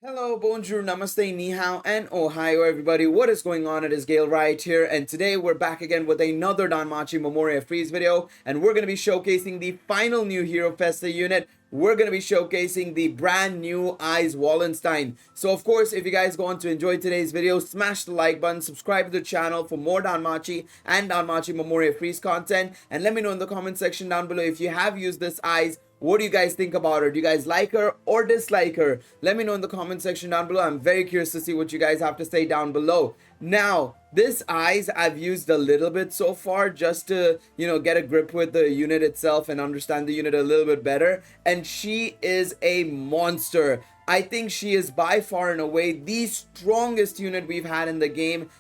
Hello, bonjour, namaste, ni hao, and ohio everybody. What is going on? It is Galeriot here, and today we're back again with another Danmachi Memoria Freese video, and we're going to be showcasing the final new Hero Festa unit. We're going to be showcasing the brand new Ais Wallenstein. So of course, if you guys want to enjoy today's video, smash the like button, subscribe to the channel for more Danmachi and Danmachi Memoria Freese content, and let me know in the comment section down below if you have used this Ais. What do you guys think about her? Do you guys like her or dislike her? Let me know in the comment section down below. I'm very curious to see what you guys have to say down below. Now, this Ais I've used a little bit so far just to, get a grip with the unit itself and understand the unit a little bit better. And she is a monster. I think she is by far and away the strongest unit we've had in the game.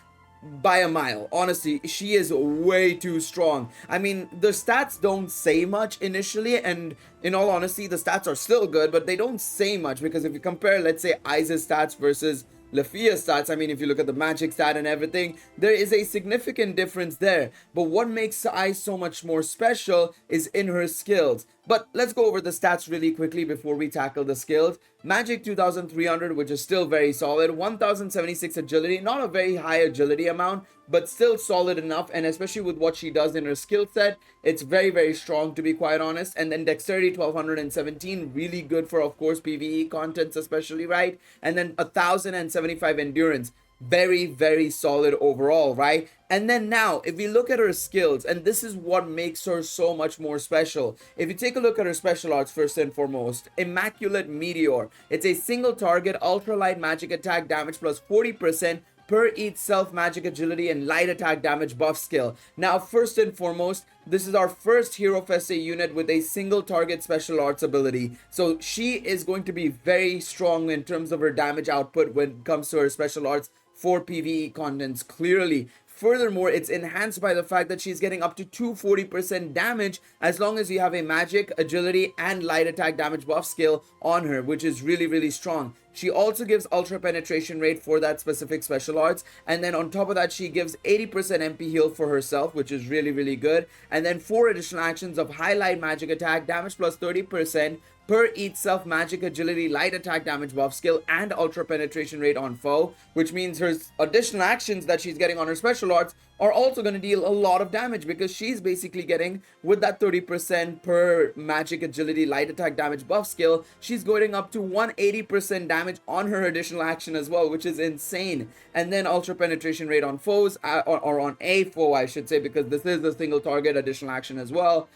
By a mile. Honestly, she is way too strong. I mean, the stats don't say much initially, and in all honesty, the stats are still good, but they don't say much because if you compare, let's say, Ais's stats versus Lafia's stats, I mean, if you look at the magic stat and everything, there is a significant difference there. But what makes Ais so much more special is in her skills. But let's go over the stats really quickly before we tackle the skills. Magic 2300, which is still very solid. 1076 agility, not a very high agility amount, but still solid enough. And especially with what she does in her skill set, it's very, very strong, to be quite honest. And then dexterity 1217, really good for, of course, PvE contents especially, right? And then 1075 endurance. Very, very solid overall, right? And then now, if we look at her skills, and this is what makes her so much more special. If you take a look at her special arts, first and foremost, Immaculate Meteor. It's a single target, ultralight magic attack damage plus 40% per each self magic agility and light attack damage buff skill. Now, first and foremost, this is our first Hero Festa unit with a single target special arts ability. So she is going to be very strong in terms of her damage output when it comes to her special arts for PvE contents, clearly. Furthermore, it's enhanced by the fact that she's getting up to 240% damage as long as you have a magic, agility, and light attack damage buff skill on her, which is really, really strong. She also gives ultra penetration rate for that specific special arts, and then on top of that, she gives 80% MP heal for herself, which is really, really good. And then 4 additional actions of highlight magic attack, damage plus 30%, per each self magic agility, light attack damage buff skill, and ultra penetration rate on foe, which means her additional actions that she's getting on her special arts are also going to deal a lot of damage because she's basically getting, with that 30% per magic agility light attack damage buff skill, she's going up to 180% damage on her additional action as well, which is insane. And then ultra penetration rate on foes, or on a foe I should say, because this is a single target additional action as well.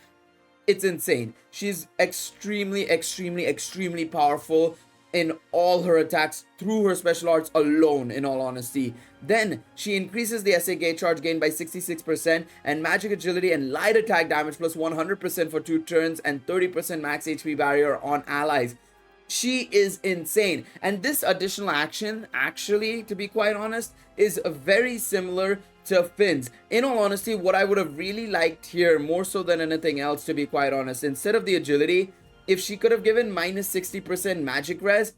It's insane. She's extremely powerful in all her attacks through her special arts alone, in all honesty. Then she increases the SA gauge charge gain by 66% and magic agility and light attack damage plus 100% for 2 turns and 30% max HP barrier on allies. She is insane. And this additional action, actually, to be quite honest, is very similar to Finn's. In all honesty, what I would have really liked here, more so than anything else, to be quite honest, instead of the agility, if she could have given minus 60% magic res,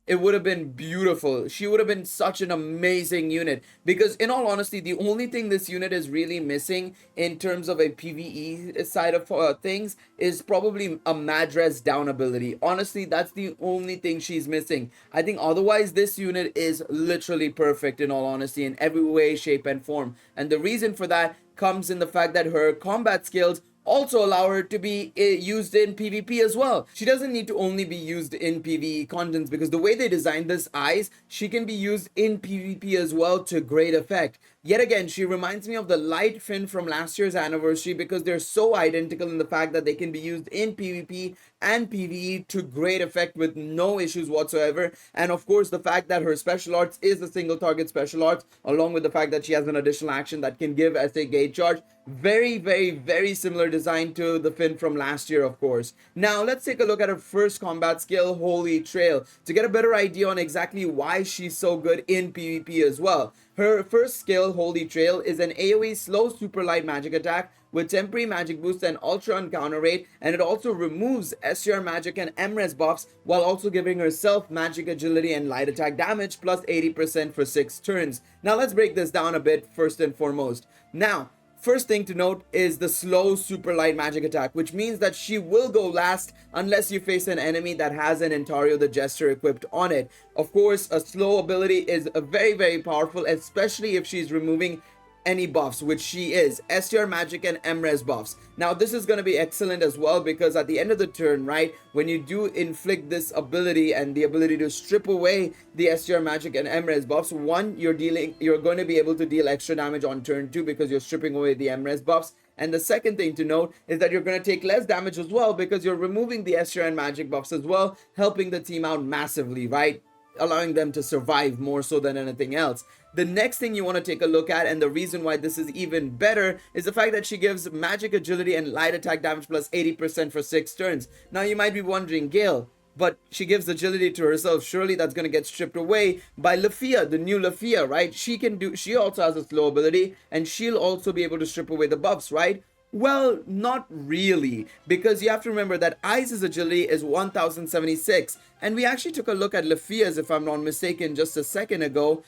it would have been beautiful. She would have been such an amazing unit, because in all honesty, the only thing this unit is really missing in terms of a PvE side of things is probably a madres down ability. Honestly, that's the only thing she's missing. I think otherwise this unit is literally perfect, in all honesty, in every way, shape, and form. And the reason for that comes in the fact that her combat skills also allow her to be used in PvP as well. She doesn't need to only be used in PvE contents, because the way they designed this Ais, she can be used in PvP as well to great effect. Yet again, she reminds me of the light Finn from last year's anniversary, because they're so identical in the fact that they can be used in PvP and PvE to great effect with no issues whatsoever. And of course, the fact that her special arts is a single target special arts, along with the fact that she has an additional action that can give SA gauge charge. Very similar design to the Finn from last year, of course. Now, let's take a look at her first combat skill, Holy Trail, to get a better idea on exactly why she's so good in PvP as well. Her first skill, Holy Trail, is an AoE slow super light magic attack with temporary magic boost and ultra encounter rate, and it also removes SR magic and MRes buffs while also giving herself magic agility and light attack damage plus 80% for 6 turns. Now let's break this down a bit first and foremost. Now, First thing to note is the slow super light magic attack, which means that she will go last unless you face an enemy that has an Entario the Jester equipped on it. Of course, a slow ability is very powerful, especially if she's removing any buffs, which she is, STR magic and MRes buffs. Now this is going to be excellent as well, because at the end of the turn, right, when you do inflict this ability and the ability to strip away the STR magic and MRes buffs, one, you're going to be able to deal extra damage on turn 2 because you're stripping away the MRes buffs. And the second thing to note is that you're going to take less damage as well, because you're removing the STR and magic buffs as well, helping the team out massively, right, allowing them to survive more so than anything else. The next thing you want to take a look at, and the reason why this is even better, is the fact that she gives magic agility and light attack damage plus 80% for 6 turns. Now you might be wondering, Gale, but she gives agility to herself. Surely that's going to get stripped away by Lafia, the new Lafia, right? She also has a slow ability, and she'll also be able to strip away the buffs, right? Well, not really, because you have to remember that Ais' agility is 1076, and we actually took a look at Lafia's, if I'm not mistaken, just a second ago.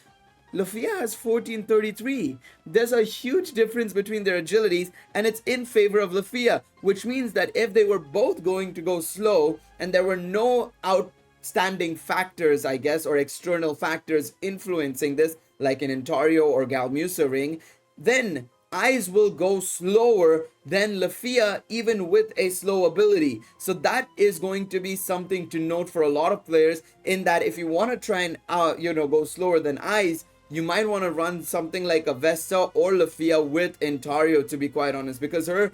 Lafia has 1433. There's a huge difference between their agilities, and it's in favor of Lafia, which means that if they were both going to go slow and there were no outstanding factors, I guess, or external factors influencing this, like an Entario or Galmusa ring, then Ais will go slower than Lafia, even with a slow ability. So that is going to be something to note for a lot of players, in that if you want to try and go slower than Ais, you might want to run something like a Vesta or Lafia with Entario, to be quite honest, because her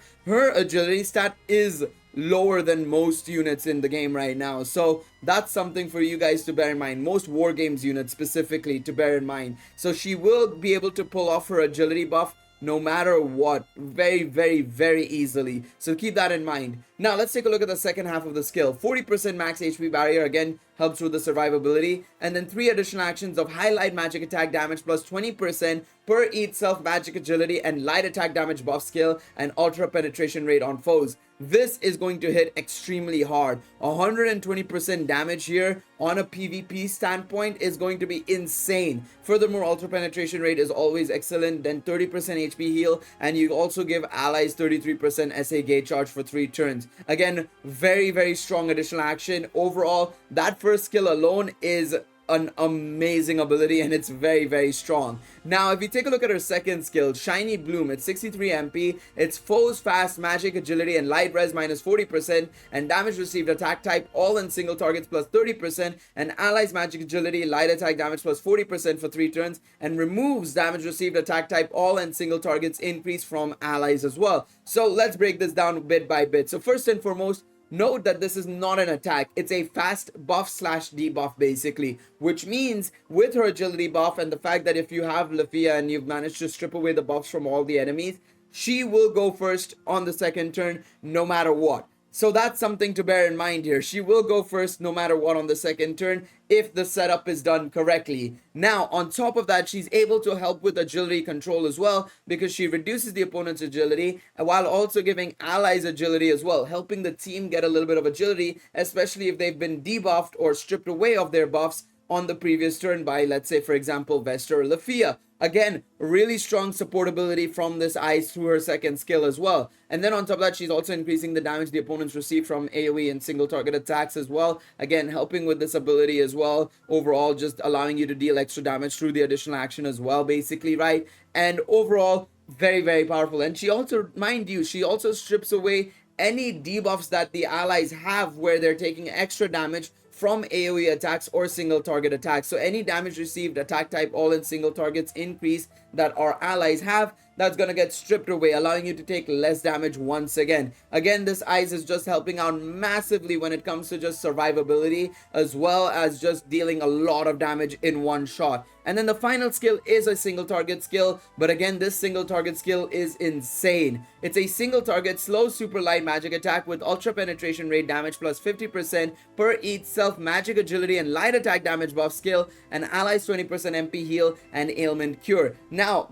agility stat is lower than most units in the game right now. So that's something for you guys to bear in mind, most war games units specifically to bear in mind. So she will be able to pull off her agility buff no matter what, very easily. So keep that in mind. Now let's take a look at the second half of the skill. 40% max HP barrier, again, helps with the survivability, and then 3 additional actions of highlight magic attack damage plus 20% per each self magic agility and light attack damage buff skill and ultra penetration rate on foes. This is going to hit extremely hard. 120% damage here on a PvP standpoint is going to be insane. Furthermore, ultra penetration rate is always excellent, then 30% HP heal, and you also give allies 33% SA gauge charge for 3 turns. Again, very strong additional action. Overall, that first skill alone is an amazing ability, and it's very strong. Now if you take a look at her second skill, Shiny Bloom, it's 63 MP, it's foes fast magic agility and light res minus 40%, and damage received attack type all in single targets plus 30%, and allies magic agility light attack damage plus 40% for 3 turns, and removes damage received attack type all and single targets increase from allies as well. So let's break this down bit by bit. So first and foremost, note that this is not an attack, it's a fast buff slash debuff basically, which means with her agility buff and the fact that if you have Lafia and you've managed to strip away the buffs from all the enemies, she will go first on the second turn no matter what. So that's something to bear in mind here. She will go first no matter what on the second turn if the setup is done correctly. Now, on top of that, she's able to help with agility control as well, because she reduces the opponent's agility while also giving allies agility as well, helping the team get a little bit of agility, especially if they've been debuffed or stripped away of their buffs on the previous turn by, let's say, for example, Vesta or Lafia. Again, really strong supportability from this Ais through her second skill as well. And then on top of that, she's also increasing the damage the opponents receive from AoE and single target attacks as well. Again, helping with this ability as well. Overall, just allowing you to deal extra damage through the additional action as well, basically, right? And overall, very powerful. And she also, mind you, she also strips away any debuffs that the allies have where they're taking extra damage from AoE attacks or single target attacks. So any damage received, attack type, all in single targets increase that our allies have, that's gonna get stripped away, allowing you to take less damage once again. Again, this Ais is just helping out massively when it comes to just survivability, as well as just dealing a lot of damage in one shot. And then the final skill is a single target skill, but again, this single target skill is insane. It's a single target slow super light magic attack with ultra penetration rate damage plus 50% per each self magic agility and light attack damage buff skill, and allies 20% MP heal and ailment cure. Now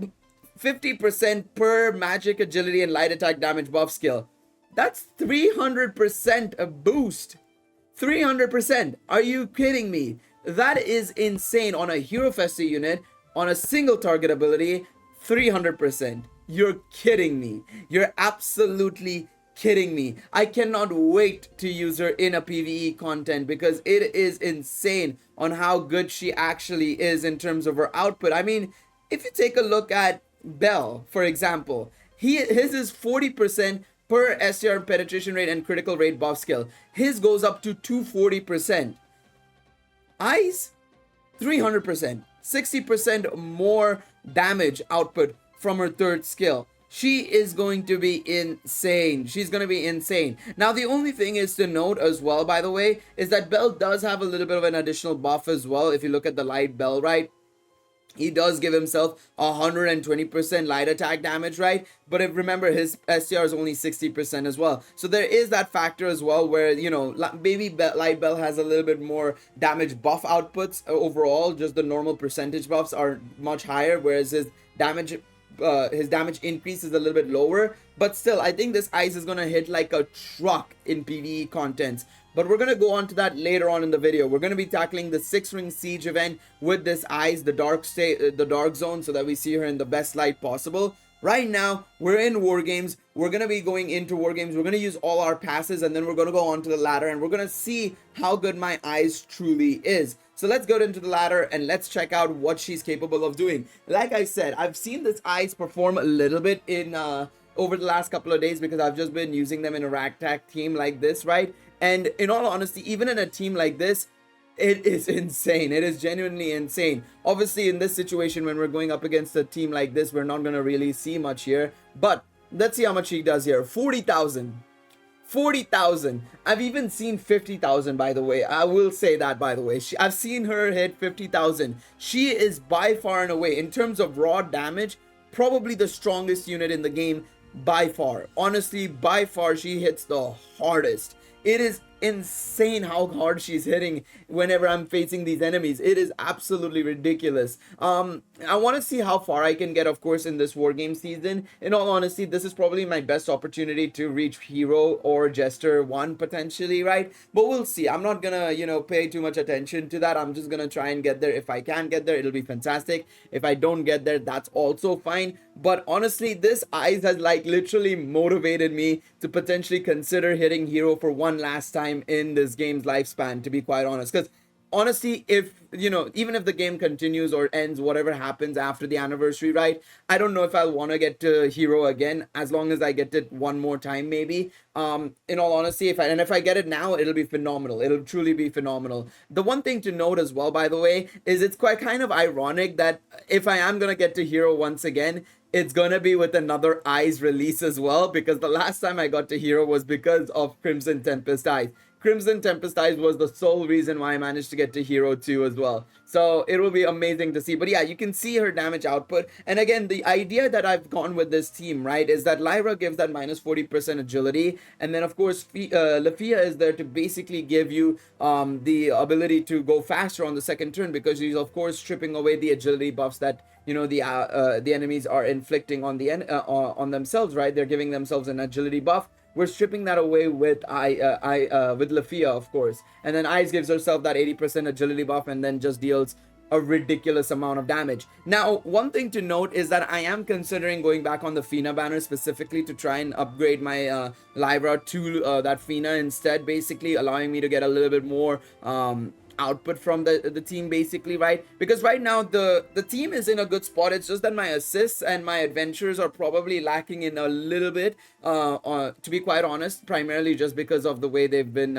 50% per magic agility and light attack damage buff skill, that's 300% a boost. 300%. Are you kidding me? That is insane on a Hero Festa unit on a single target ability. 300%. You're kidding me. You're absolutely kidding me. I cannot wait to use her in a PvE content because it is insane on how good she actually is in terms of her output. I mean, if you take a look at Bell, for example, his is 40% per STR penetration rate and critical rate buff skill. His goes up to 240%. Ais, 300%, 60% more damage output from her third skill. She is going to be insane. She's going to be insane. Now, the only thing is to note as well, by the way, is that Bell does have a little bit of an additional buff as well. If you look at the light Bell, right? He does give himself 120% light attack damage, right? But if remember, his STR is only 60% as well. So there is that factor as well where, you know, Light Bell has a little bit more damage buff outputs overall. Just the normal percentage buffs are much higher, whereas his damage increase is a little bit lower. But still, I think this Ais is going to hit like a truck in PvE contents. But we're going to go on to that later on in the video. We're going to be tackling the 6-ring siege event with this Ais, the dark zone, so that we see her in the best light possible. Right now, we're in War Games. We're going to be going into War Games. We're going to use all our passes, and then we're going to go on to the ladder, and we're going to see how good my Ais truly is. So let's go into the ladder, and let's check out what she's capable of doing. Like I said, I've seen this Ais perform a little bit in over the last couple of days because I've just been using them in a ragtag team like this, right? And in all honesty, even in a team like this, it is insane. It is genuinely insane. Obviously, in this situation, when we're going up against a team like this, we're not going to really see much here. But let's see how much she does here. 40,000. 40,000. I've even seen 50,000, by the way. I will say that, by the way. I've seen her hit 50,000. She is by far and away, in terms of raw damage, probably the strongest unit in the game by far. Honestly, by far, she hits the hardest. It is insane how hard she's hitting whenever I'm facing these enemies. It is absolutely ridiculous. I want to see how far I can get, of course, in this war game season. In all honesty, this is probably my best opportunity to reach Hero or Jester 1 potentially, right? But we'll see. I'm not gonna, you know, pay too much attention to that. I'm just gonna try and get there. If I can get there, it'll be fantastic. If I don't get there, that's also fine. But honestly, this Ais has like literally motivated me to potentially consider hitting Hero for one last time in this game's lifespan, to be quite honest. Because honestly, if, you know, even if the game continues or ends, whatever happens after the anniversary, right, I don't know if I'll want to get to Hero again, as long as I get it one more time, maybe. In all honesty, if I get it now, it'll be phenomenal. It'll truly be phenomenal. The one thing to note as well, by the way, is it's quite kind of ironic that if I am gonna get to Hero once again, it's gonna be with another Ais release as well, because the last time I got to Hero was because of Crimson Tempest Ais. Crimson Tempest Ais was the sole reason why I managed to get to Hero 2 as well. So it will be amazing to see. But yeah, you can see her damage output. And again, the idea that I've gone with this team, right, is that Lyra gives that minus 40% agility. And then, of course, Lafia is there to basically give you the ability to go faster on the second turn, because she's, of course, stripping away the agility buffs that, you know, the enemies are inflicting on on themselves, right? They're giving themselves an agility buff. We're stripping that away with with Lafia, of course. And then Ais gives herself that 80% agility buff and then just deals a ridiculous amount of damage. Now, one thing to note is that I am considering going back on the Fina banner specifically to try and upgrade my Lyra to that Fina instead, basically allowing me to get a little bit more output from the team, basically, right? Because right now the team is in a good spot. It's just that my assists and my adventures are probably lacking in a little bit, to be quite honest, primarily just because of the way they've been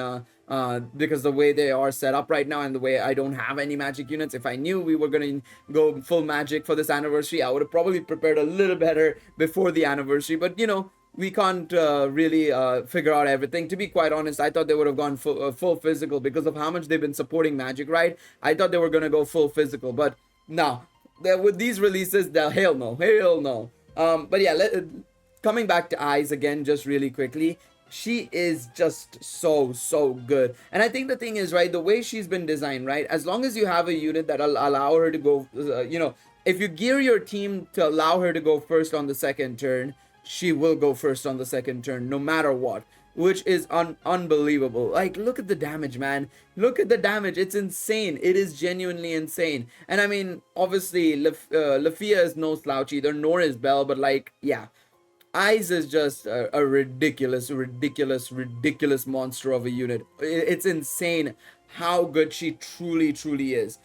because the way they are set up right now and the way I don't have any magic units. If I knew we were gonna go full magic for this anniversary, I would have probably prepared a little better before the anniversary. But you know, we can't really figure out everything. To be quite honest, I thought they would have gone full physical because of how much they've been supporting Magic, right? I thought they were going to go full physical, but no. With these releases, hell no. Hell no. But yeah, coming back to Ais again, just really quickly, she is just so good. And I think the thing is, right, the way she's been designed, right, as long as you have a unit that'll allow her to go, you know, if you gear your team to allow her to go first on the second turn, she will go first on the second turn, no matter what. which is unbelievable. Like, look at the damage, man. Look at the damage. It's insane. It is genuinely insane. And I mean, obviously, Lafia is no slouch either, nor is Bell, but like, yeah. Ais is just a ridiculous monster of a unit. It's insane how good she truly is.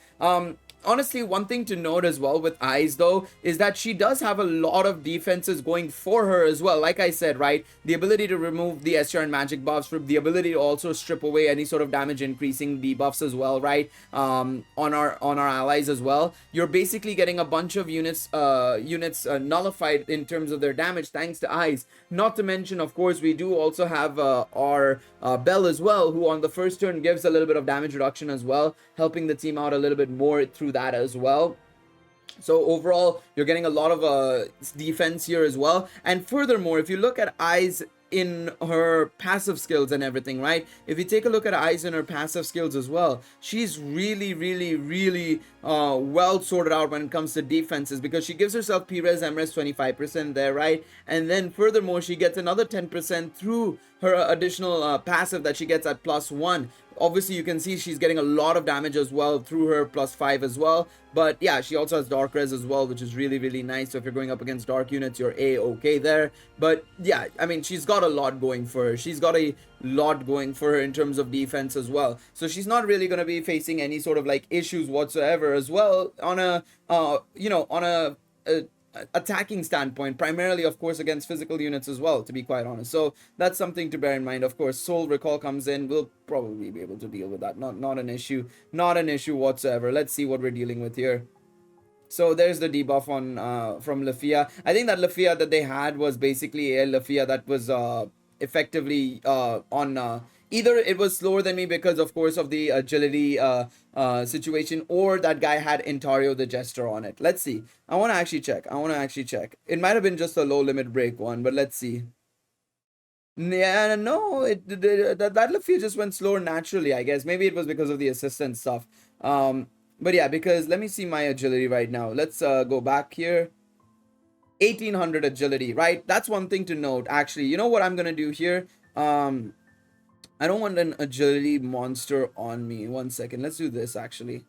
Honestly, one thing to note as well with Ais though is that she does have a lot of defenses going for her as well. Like I said, right, the ability to remove the SR and magic buffs, the ability to also strip away any sort of damage increasing debuffs as well, right, on our allies as well. You're basically getting a bunch of units nullified in terms of their damage thanks to Ais. Not to mention, of course, we do also have our Bell as well, who on the first turn gives a little bit of damage reduction as well, helping the team out a little bit more through that as well. So overall, you're getting a lot of defense here as well. And furthermore, if you look at Ais in her passive skills and everything, right, if you take a look at Ais in her passive skills as well, she's really well sorted out when it comes to defenses, because she gives herself P-Res, M-Res 25% there, right, and then furthermore she gets another 10% through her additional passive that she gets at +1. Obviously, you can see she's getting a lot of damage as well through her +5 as well. But yeah, she also has Dark Res as well, which is really nice. So if you're going up against dark units, you're A-okay there. But yeah, I mean, she's got a lot going for her. She's got a lot going for her in terms of defense as well. So she's not really going to be facing any sort of like issues whatsoever as well on a, on a attacking standpoint, primarily of course against physical units as well, to be quite honest. So that's something to bear in mind. Of course, Soul Recall comes in, we'll probably be able to deal with that. Not an issue whatsoever. Let's see what we're dealing with here. So there's the debuff on from Lafia. I think that Lafia that they had was basically a Lafia that was effectively on either it was slower than me because of course of the agility situation, or that guy had Intario the Jester on it. Let's see. I want to actually check. It might have been just a low limit break one, but let's see. Yeah, no, that Lafia just went slower naturally, I guess. Maybe it was because of the assistant stuff. But yeah, because let me see my agility right now. Let's go back here. 1800 agility, right? That's one thing to note. Actually, you know what I'm gonna do here? I don't want an agility monster on me. 1 second. Let's do this actually.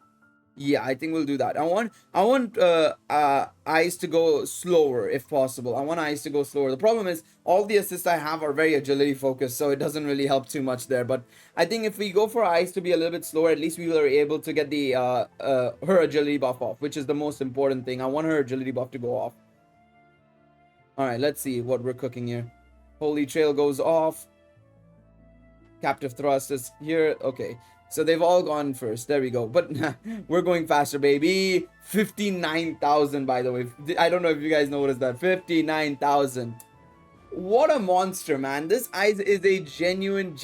Yeah, I think we'll do that. I want Ais to go slower if possible. I want Ais to go slower. The problem is all the assists I have are very agility focused, so it doesn't really help too much there. But I think if we go for Ais to be a little bit slower, at least we are able to get the her agility buff off, which is the most important thing. I want her agility buff to go off. All right, let's see what we're cooking here. Holy Trail goes off. Captive Thrust is here. Okay, so they've all gone first. There we go. But we're going faster, baby. 59,000, by the way. I don't know if you guys know what is that. 59,000. What a monster, man. This Ais is a genuine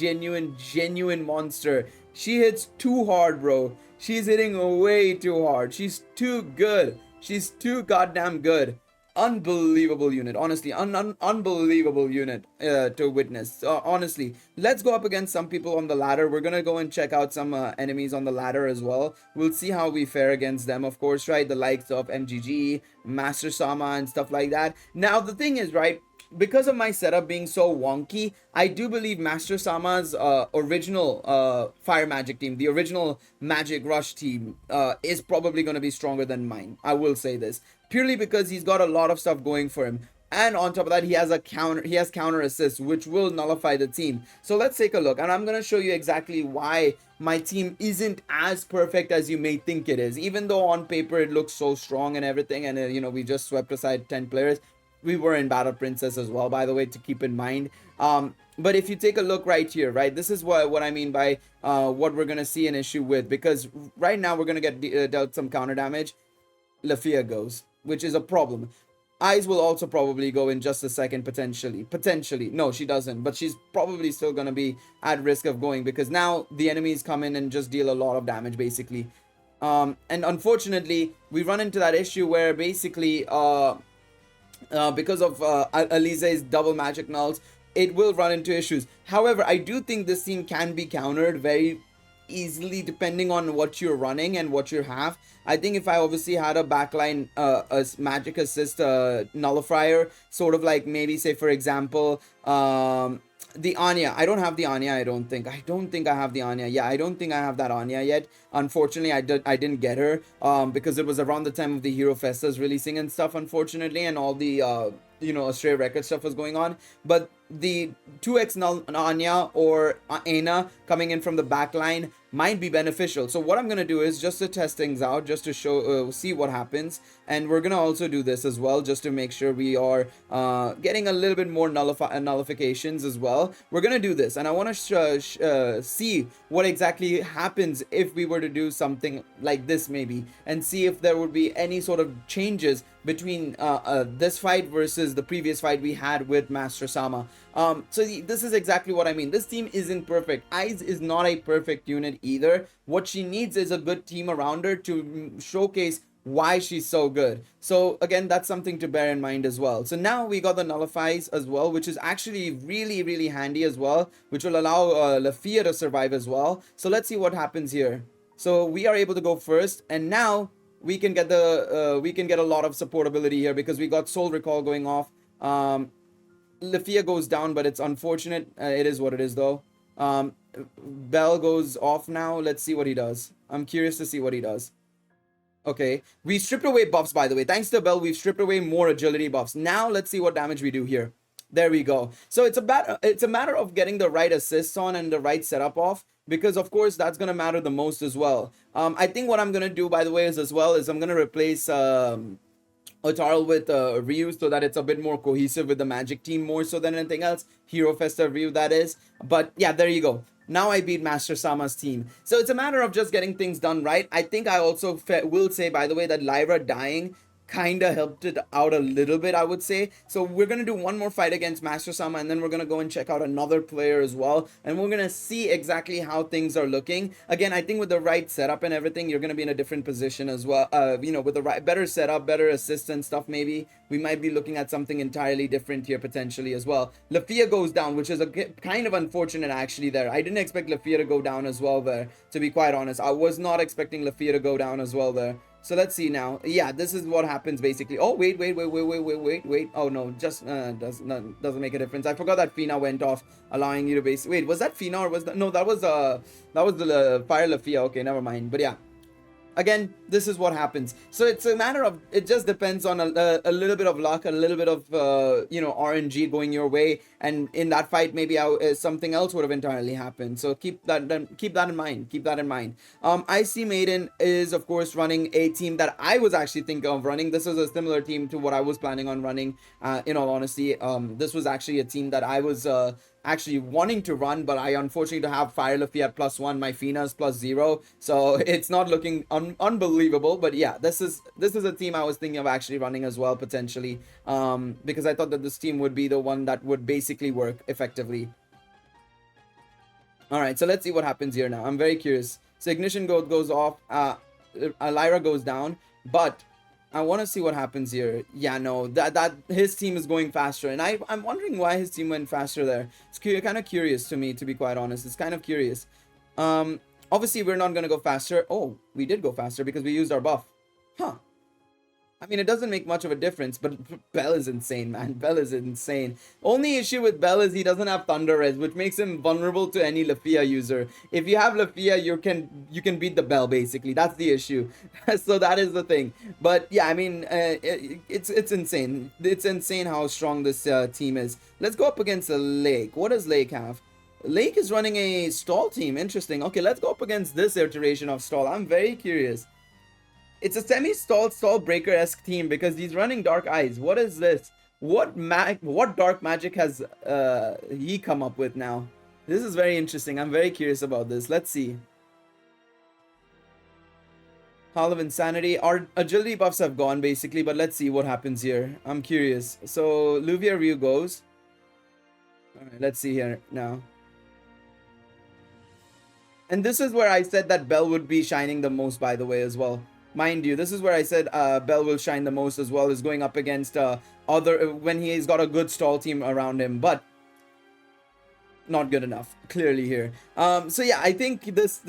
monster. She hits too hard, bro. She's hitting way too hard. She's too good. She's too goddamn good. Unbelievable unit, honestly. Unbelievable unit to witness. Honestly, let's go up against some people on the ladder. We're gonna go and check out some enemies on the ladder as well. We'll see how we fare against them, of course, right? The likes of MGG, Master Sama and stuff like that. Now the thing is, right, because of my setup being so wonky, I do believe Master Sama's original Fire Magic team, the original Magic Rush team, is probably going to be stronger than mine. I will say this purely because he's got a lot of stuff going for him, and on top of that, he has counter assists, which will nullify the team. So let's take a look, and I'm going to show you exactly why my team isn't as perfect as you may think it is. Even though on paper it looks so strong and everything, and we just swept aside 10 players. We were in Battle Princess as well, by the way, to keep in mind. But if you take a look right here, right, this is what I mean by what we're going to see an issue with. Because right now we're going to get dealt some counter damage. Lafia goes, which is a problem. Ais will also probably go in just a second, potentially. No, she doesn't. But she's probably still going to be at risk of going. Because now the enemies come in and just deal a lot of damage, basically. And unfortunately, we run into that issue where basically... because of Alize's double magic nulls, it will run into issues. However, I do think this team can be countered very easily depending on what you're running and what you have. I think if I obviously had a backline a magic assist nullifier, sort of like maybe say for example The Anya. I don't have the Anya, I don't think. I don't think I have the Anya. Yeah, I don't think I have that Anya yet. Unfortunately, I didn't get her because it was around the time of the Hero Festas releasing and stuff, unfortunately, and all the Astray Record stuff was going on. But the 2x Anya or Aina coming in from the back line might be beneficial. So what I'm gonna do is just to test things out, just to show see what happens, and we're gonna also do this as well just to make sure we are getting a little bit more nullifications as well. We're gonna do this, and I want to see what exactly happens if we were to do something like this maybe, and see if there would be any sort of changes between this fight versus the previous fight we had with Master Sama. This is exactly what I mean. This team isn't perfect. Ais is not a perfect unit either. What she needs is a good team around her to showcase why she's so good. So again, that's something to bear in mind as well. So now we got the nullifies as well, which is actually really, really handy as well, which will allow Lafia to survive as well. So let's see what happens here. So we are able to go first, and now we can get the we can get a lot of supportability here because we got Soul Recall going off. Lafia goes down, but it's unfortunate. It is what it is though. Bell goes off now. Let's see what he does. I'm curious to see what he does. Okay, we stripped away buffs, by the way. Thanks to Bell, we've stripped away more agility buffs. Now let's see what damage we do here. There we go. So it's a matter of getting the right assists on and the right setup off, because of course that's gonna matter the most as well. I think what I'm gonna do, by the way, is I'm gonna replace Otarl with Ryu so that it's a bit more cohesive with the Magic team more so than anything else. Hero Festa Ryu, that is. But yeah, there you go. Now I beat Master Sama's team. So it's a matter of just getting things done right. I think I also will say, by the way, that Lyra dying kind of helped it out a little bit, I would say. So we're going to do one more fight against Master Sama, and then we're going to go and check out another player as well, and we're going to see exactly how things are looking. Again, I think with the right setup and everything, you're going to be in a different position as well. With the right, better setup, better assist and stuff, maybe we might be looking at something entirely different here potentially as well. Lafia goes down, which is a kind of unfortunate actually there. I didn't expect Lafia to go down as well there, to be quite honest. I was not expecting Lafia to go down as well there. So let's see now. Yeah, this is what happens basically. Oh, wait. Oh no, just doesn't make a difference. I forgot that Fina went off, allowing you to wait, was that Fina or was that? No, that was the Fire Lafia. Okay, never mind. But yeah. Again, this is what happens. So it's a matter of, it just depends on a little bit of luck, a little bit of RNG going your way, and in that fight maybe something else would have entirely happened. So keep that in mind. IC Maiden is of course running a team that I was actually thinking of running. This was a similar team to what I was planning on running, in all honesty. This was actually a team that I was actually wanting to run, but I unfortunately have Fire Lafia at +1, my Fina's +0, so it's not looking unbelievable. But yeah, this is a team I was thinking of actually running as well potentially, because I thought that this team would be the one that would basically work effectively. All right, so let's see what happens here now. I'm very curious. So Ignition goes off, Lyra goes down, but I want to see what happens here. Yeah, no, that his team is going faster, and I'm wondering why his team went faster there. It's kind of curious to me, to be quite honest. It's kind of curious. Obviously we're not gonna go faster. Oh, we did go faster because we used our buff. Huh. I mean, it doesn't make much of a difference, but Bell is insane, man. Bell is insane. Only issue with Bell is he doesn't have Thunder Res, which makes him vulnerable to any Lafia user. If you have Lafia, you can beat the Bell, basically. That's the issue. So that is the thing. But yeah, I mean, it's insane. It's insane how strong this team is. Let's go up against the Lake. What does Lake have? Lake is running a stall team. Interesting. Okay, let's go up against this iteration of stall. I'm very curious. It's a semi-stall breaker-esque team because he's running Dark Eyes. What is this? What dark magic has he come up with now? This is very interesting. I'm very curious about this. Let's see. Hall of Insanity. Our agility buffs have gone basically, but let's see what happens here. I'm curious. So Luvia Ryu goes. Alright, let's see here now. And this is where I said that Bell would be shining the most, by the way, as well. Mind you, this is where I said Bell will shine the most as well, is going up against when he's got a good stall team around him, but not good enough, clearly here. So yeah, I think this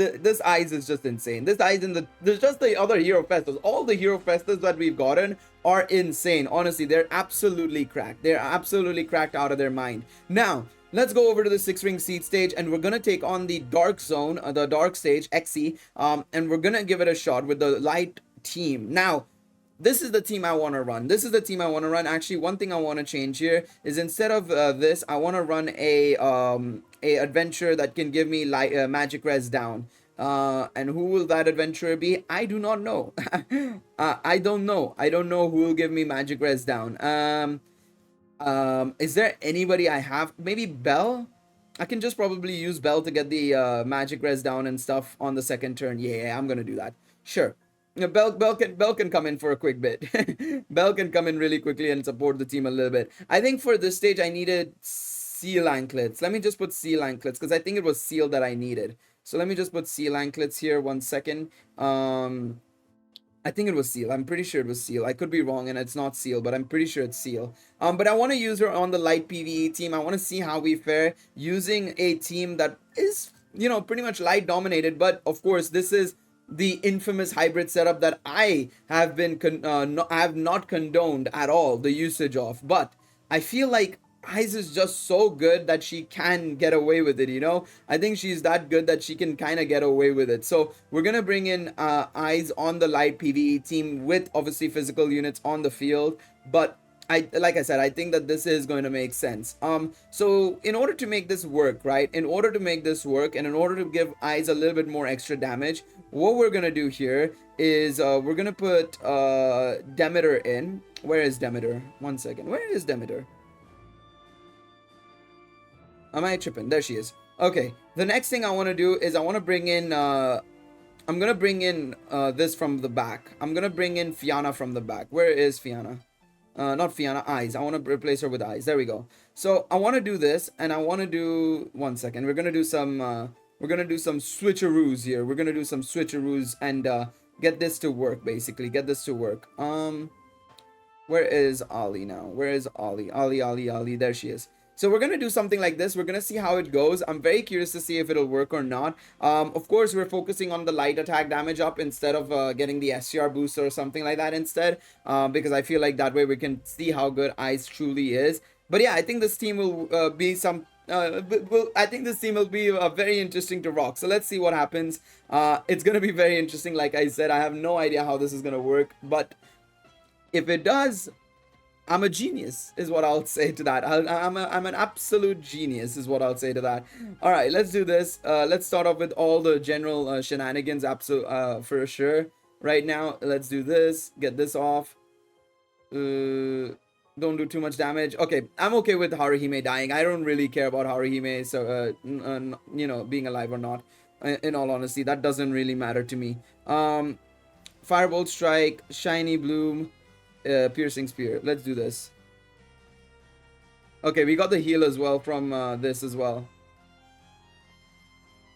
Ais is just insane. This Ais there's just the other Hero Festas. All the Hero Festas that we've gotten are insane. Honestly, they're absolutely cracked. They're absolutely cracked out of their mind. Now, let's go over to the 6-ring seed stage, and we're gonna take on the dark zone, the dark stage, XE, and we're gonna give it a shot with the light team. Now, this is the team I want to run. This is the team I want to run. Actually, one thing I want to change here is instead of this, I want to run a adventure that can give me magic res down. And who will that adventurer be? I do not know. I don't know. I don't know who will give me magic res down. Is there anybody I have? Maybe Bell? I can just probably use Bell to get the magic res down and stuff on the second turn. Yeah, I'm gonna do that. Sure. Bell can come in for a quick bit. Bell can come in really quickly and support the team a little bit. I think for this stage I needed seal anklets. Let me just put seal anklets because I think it was seal that I needed. So let me just put seal anklets here. 1 second. I think it was seal. I'm pretty sure it was seal. I could be wrong and it's not seal, but I'm pretty sure it's seal. But I want to use her on the light PvE team. I want to see how we fare using a team that is, you know, pretty much light dominated. But of course, this is the infamous hybrid setup that I have been I have not condoned at all the usage of. But I feel like Ais is just so good that she can get away with it, you know? I think she's that good that she can kind of get away with it. So we're going to bring in Ais on the light PvE team with obviously physical units on the field. But like I said, I think that this is going to make sense. So in order to make this work, right? In order to make this work and in order to give Ais a little bit more extra damage, what we're going to do here is we're going to put Demeter in. Where is Demeter? 1 second. Where is Demeter? Am I tripping? There she is. Okay. The next thing I want to do is I want to bring in I'm going to bring in this from the back. I'm going to bring in Fianna from the back. Where is Fianna? Not Fianna, Ais. I want to replace her with Ais. There we go. So I want to do this, and I want to do 1 second. We're gonna do some switcheroos here. We're gonna do some switcheroos and get this to work. Basically, get this to work. Where is Ollie now? Where is Ollie? Ollie. There she is. So we're gonna do something like this. We're gonna see how it goes. I'm very curious to see if it'll work or not. Of course, we're focusing on the light attack damage up instead of getting the SCR boost or something like that instead. Because I feel like that way we can see how good Ais truly is. But yeah, I think this team will be some. I think this team will be very interesting to rock. So let's see what happens. It's gonna be very interesting. Like I said, I have no idea how this is gonna work, but if it does, I'm a genius, is what I'll say to that. I'm an absolute genius, is what I'll say to that. All right, let's do this. Let's start off with all the general shenanigans, for sure. Right now, let's do this. Get this off. Don't do too much damage. Okay, I'm okay with Haruhime dying. I don't really care about Haruhime, so you know, being alive or not. In all honesty, that doesn't really matter to me. Firebolt strike, shiny bloom. Piercing spear. Let's do this. Okay, we got the heal as well from this as well.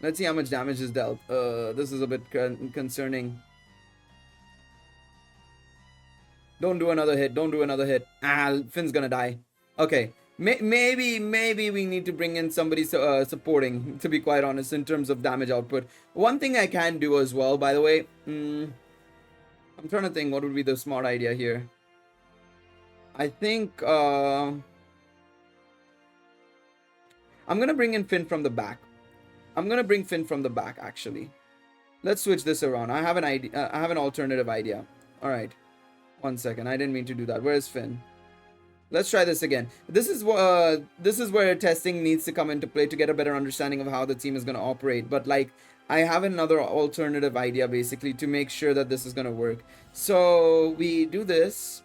Let's see how much damage is dealt. This is a bit concerning. Don't do another hit. Don't do another hit. Finn's gonna die. Okay. Maybe we need to bring in somebody supporting, to be quite honest, in terms of damage output. One thing I can do as well, by the way. I'm trying to think what would be the smart idea here. I think I'm gonna bring in Finn from the back. I'm gonna bring Finn from the back, actually. Let's switch this around. I have an idea. I have an alternative idea. All right. 1 second. I didn't mean to do that. Where is Finn? Let's try this again. This is where testing needs to come into play to get a better understanding of how the team is gonna operate. But like, I have another alternative idea basically to make sure that this is gonna work. So we do this.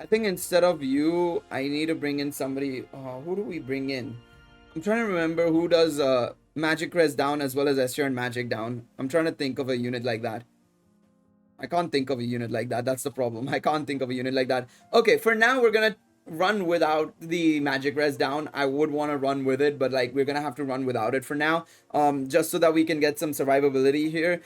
I think instead of you, I need to bring in somebody. Who do we bring in? I'm trying to remember who does magic res down as well as SR and magic down. I'm trying to think of a unit like that. I can't think of a unit like that. That's the problem. I can't think of a unit like that. Okay, for now, we're gonna run without the magic res down. I would want to run with it, but like we're gonna have to run without it for now, just so that we can get some survivability here,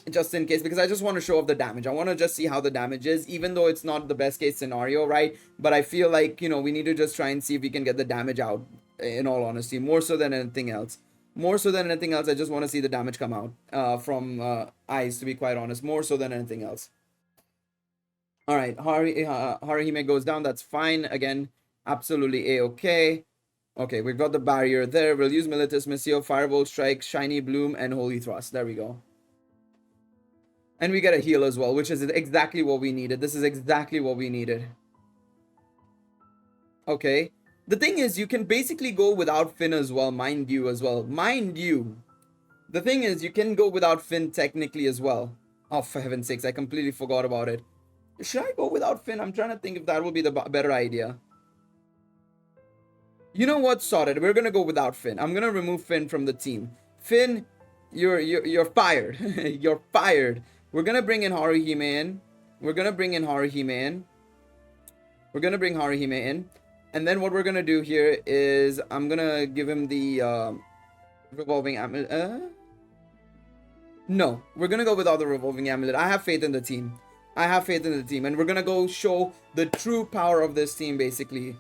just in case, because I just want to show off the damage. I want to just see how the damage is, even though it's not the best case scenario, right? But I feel like, you know, we need to just try and see if we can get the damage out, in all honesty, more so than anything else. More so than anything else, I just want to see the damage come out from Ais, to be quite honest, more so than anything else. All right, Haruhime goes down. That's fine. Again, Absolutely A-okay. Okay, we've got the barrier there. We'll use Militus Missile, Firebolt Strike, Shiny Bloom, and Holy Thrust. There we go. And we get a heal as well, which is exactly what we needed. This is exactly what we needed. Okay. The thing is, you can basically go without Finn as well, mind you as well. Mind you. The thing is, you can go without Finn technically as well. Oh, for heaven's sakes, I completely forgot about it. Should I go without Finn? I'm trying to think if that will be the better idea. You know what? Sorted. We're gonna go without Finn. I'm gonna remove Finn from the team. Finn, you're fired. You're fired. We're gonna bring in Haruhime in. We're gonna bring Haruhime in. And then what we're gonna do here is I'm gonna give him the revolving amulet. No, we're gonna go without the revolving amulet. I have faith in the team. And we're gonna go show the true power of this team, basically.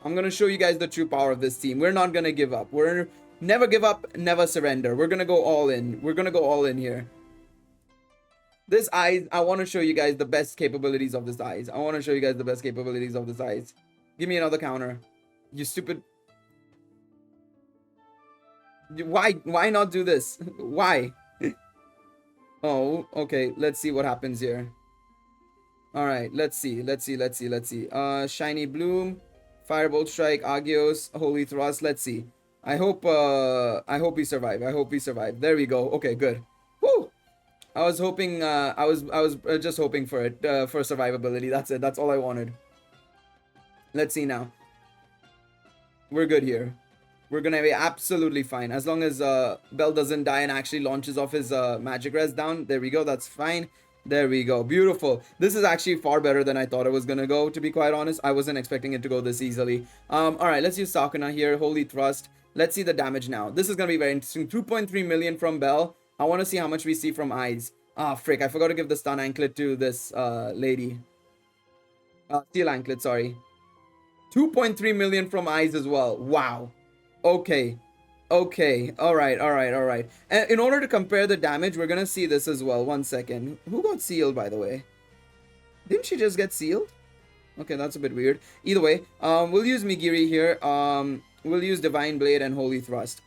I'm gonna show you guys the true power of this team. We're not gonna give up. We're never give up, never surrender. We're gonna go all in. We're gonna go all in here. This Ais, I want to show you guys the best capabilities of this Ais. Give me another counter. You stupid. Why not do this? Why? Oh, okay. Let's see what happens here. All right, let's see. Shiny Bloom, Firebolt Strike, Agios, Holy Thrust. Let's see. I hope we survive. There we go. Okay, good. Woo! I was hoping. I was just hoping for it, for survivability. That's it. That's all I wanted. Let's see now. We're good here. We're gonna be absolutely fine as long as Bell doesn't die and actually launches off his magic res down. There we go. That's fine. There we go. Beautiful. This is actually far better than I thought it was gonna go, to be quite honest. I wasn't expecting it to go this easily. All right, let's use Sakuna here. Holy Thrust. Let's see the damage now. This is gonna be very interesting. 2.3 million from Bell. I want to see how much we see from Ais. Ah, frick. I forgot to give the stun anklet to this lady. Steel anklet, sorry. 2.3 million from Ais as well. Wow. Okay. All right. And in order to compare the damage, we're gonna see this as well. 1 second. Who got sealed, by the way? Didn't she just get sealed? Okay, that's a bit weird. Either way, we'll use Migiri here. We'll use Divine Blade and Holy Thrust.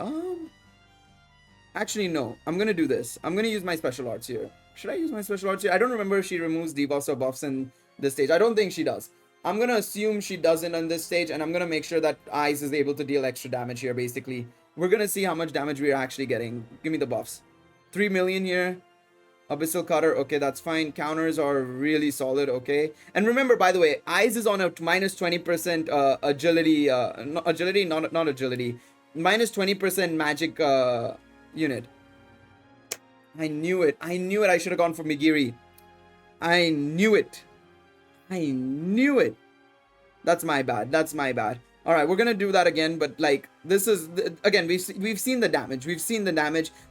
Actually, no. I'm gonna do this. I'm gonna use my special arts here. Should I use my special arts here? I don't remember if she removes debuffs or buffs in this stage. I don't think she does. I'm gonna assume she doesn't on this stage, and I'm gonna make sure that Ais is able to deal extra damage here, basically. We're gonna see how much damage we are actually getting. Give me the buffs. 3 million here. Abyssal Cutter. Okay, that's fine. Counters are really solid. Okay. And remember, by the way, Ais is on a minus 20% agility. Not agility. Minus 20% magic unit. I knew it. I should have gone for Migiri. I knew it. That's my bad. All right, we're gonna do that again, but like this is again we've seen the damage.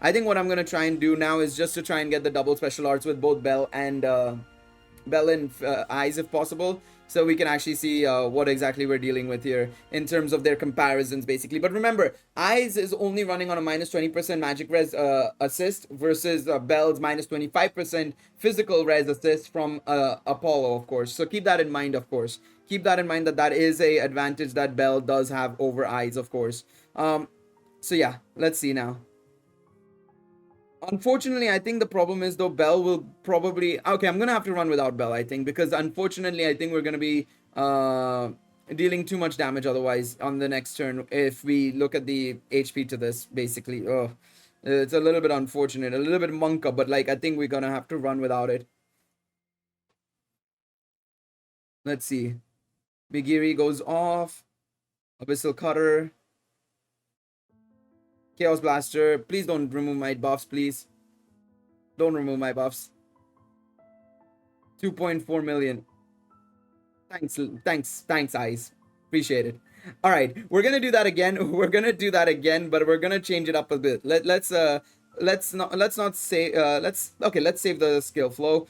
I think what I'm gonna try and do now is just to try and get the double special arts with both Bell and Ais if possible, so we can actually see what exactly we're dealing with here in terms of their comparisons, basically. But remember, Ais is only running on a minus 20% magic res assist versus Bell's minus 25% physical res assist from Apollo, of course. So keep that in mind, of course. Keep that in mind that is a advantage that Bell does have over Ais, of course. So yeah, let's see now. Unfortunately, I think the problem is, though, Bell will probably... Okay, I'm going to have to run without Bell, I think, because unfortunately, I think we're going to be dealing too much damage otherwise on the next turn if we look at the HP to this, basically. Oh, it's a little bit unfortunate, a little bit monka, but, like, I think we're going to have to run without it. Let's see. Migiri goes off. Abyssal Cutter. Chaos Blaster. Please don't remove my buffs, please. Don't remove my buffs. 2.4 million. Thanks, Ais. Appreciate it. All right, we're gonna do that again. But we're gonna change it up a bit. Let's save the skill flow.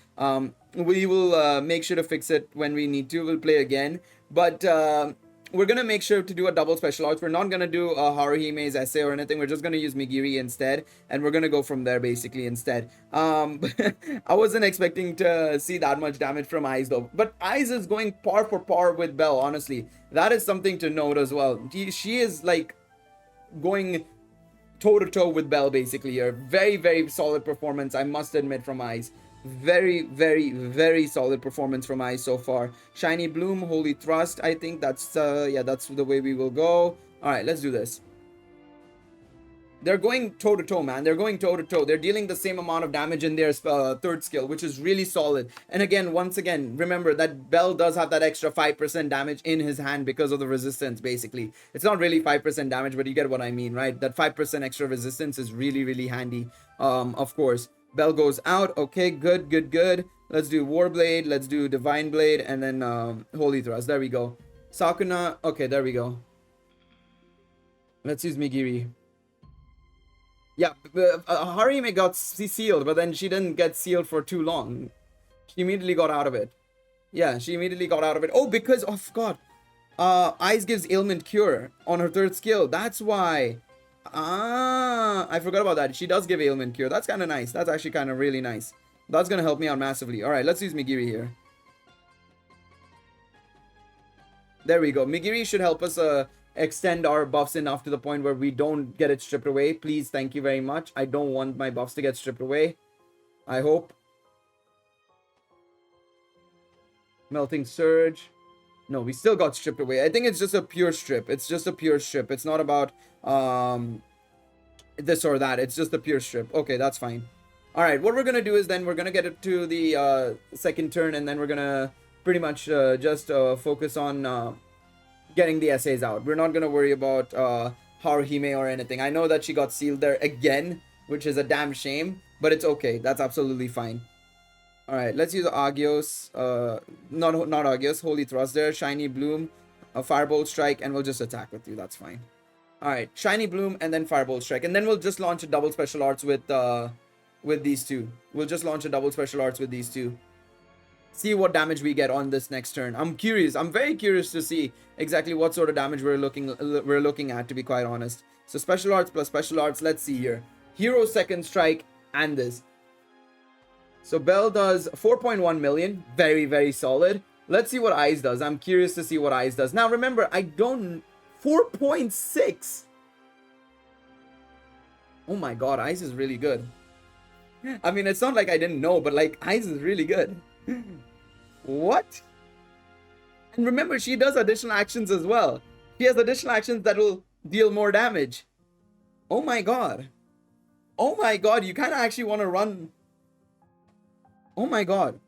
We will make sure to fix it when we need to. We'll play again. But we're gonna make sure to do a double special arts. We're not gonna do a Haruhime's essay or anything. We're just gonna use Migiri instead, and we're gonna go from there basically instead. I wasn't expecting to see that much damage from Ais though, but Ais is going par for par with Belle. Honestly, that is something to note as well. She is like going toe to toe with Belle basically here. Very solid performance, I must admit, from Ais. Very solid performance from Ais so far. Shiny Bloom, Holy Thrust. I think that's yeah, that's the way we will go. All right, let's do this. They're going toe to toe, man. They're going toe to toe. They're dealing the same amount of damage in their third skill, which is really solid. And again, once again, remember that Belle does have that extra 5% damage in his hand because of the resistance, basically. It's not really 5% damage, but you get what I mean, right? That 5% extra resistance is really handy, of course. Belle goes out. Okay, good. Let's do Warblade. Let's do Divine Blade. And then Holy Thrust. There we go. Sakuna. Okay, there we go. Let's use Migiri. Yeah, Harime got sealed, but then she didn't get sealed for too long. She immediately got out of it. Yeah, she immediately got out of it. Oh, because, oh, God. Ais gives ailment cure on her third skill. That's why. Ah, I forgot about that. She does give ailment cure. That's kind of nice. That's actually kind of really nice. That's going to help me out massively. All right, let's use Migiri here. There we go. Migiri should help us extend our buffs enough to the point where we don't get it stripped away. Please, thank you very much. I don't want my buffs to get stripped away. I hope. Melting Surge. No, we still got stripped away. I think it's just a pure strip. It's just a pure strip. It's not about this or that. It's just a pure strip. Okay, that's fine. All right, what we're going to do is then we're going to get it to the second turn, and then we're going to pretty much just focus on getting the essays out. We're not going to worry about Haruhime or anything. I know that she got sealed there again, which is a damn shame, but it's okay. That's absolutely fine. All right, let's use Agios, not Agios, Holy Thrust there, Shiny Bloom, a Firebolt Strike, and we'll just attack with you. That's fine. All right, Shiny Bloom and then Firebolt Strike, and then we'll just launch a double special arts with these two. We'll just launch a double special arts with these two. See what damage we get on this next turn. I'm curious. I'm very curious to see exactly what sort of damage we're looking at, to be quite honest. So special arts plus special arts. Let's see here. Hero second strike and this. So Belle does 4.1 million. Very solid. Let's see what Ais does. I'm curious to see what Ais does. Now remember, I don't... 4.6. Oh my god, Ais is really good. I mean, it's not like I didn't know, but like, Ais is really good. What? And remember, she does additional actions as well. She has additional actions that will deal more damage. Oh my god. Oh my god, you kind of actually want to run... Oh my god.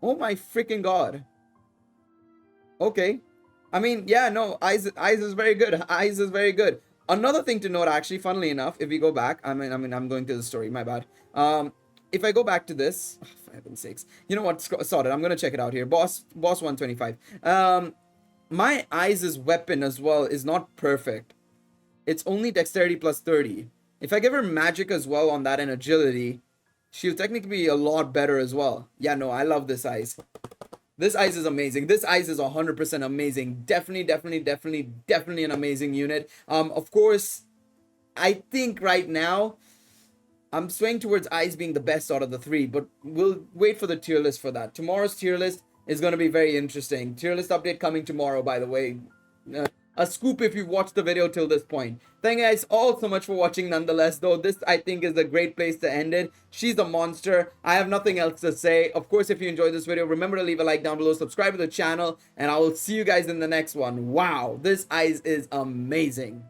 Oh my freaking god. Okay. I mean, yeah, no, Ais is very good. Ais is very good. Another thing to note, actually, funnily enough, if we go back, I'm going to the story, my bad. If I go back to this, oh, for heaven's sakes, you know what, sorted, I'm going to check it out here. Boss 125. My Ais' weapon as well is not perfect. It's only dexterity plus 30. If I give her magic as well on that and agility, she'll technically be a lot better as well. Yeah, no, I love this Ais. This Ais is amazing. This Ais is 100% amazing. Definitely an amazing unit. Of course, I think right now, I'm swaying towards Ais being the best out of the three, but we'll wait for the tier list for that. Tomorrow's tier list is going to be very interesting. Tier list update coming tomorrow, by the way. A scoop if you've watched the video till this point. Thank you guys all so much for watching nonetheless, though. This, I think, is a great place to end it. She's a monster. I have nothing else to say. Of course, if you enjoyed this video, remember to leave a like down below, subscribe to the channel, and I will see you guys in the next one. Wow, this Ais is amazing.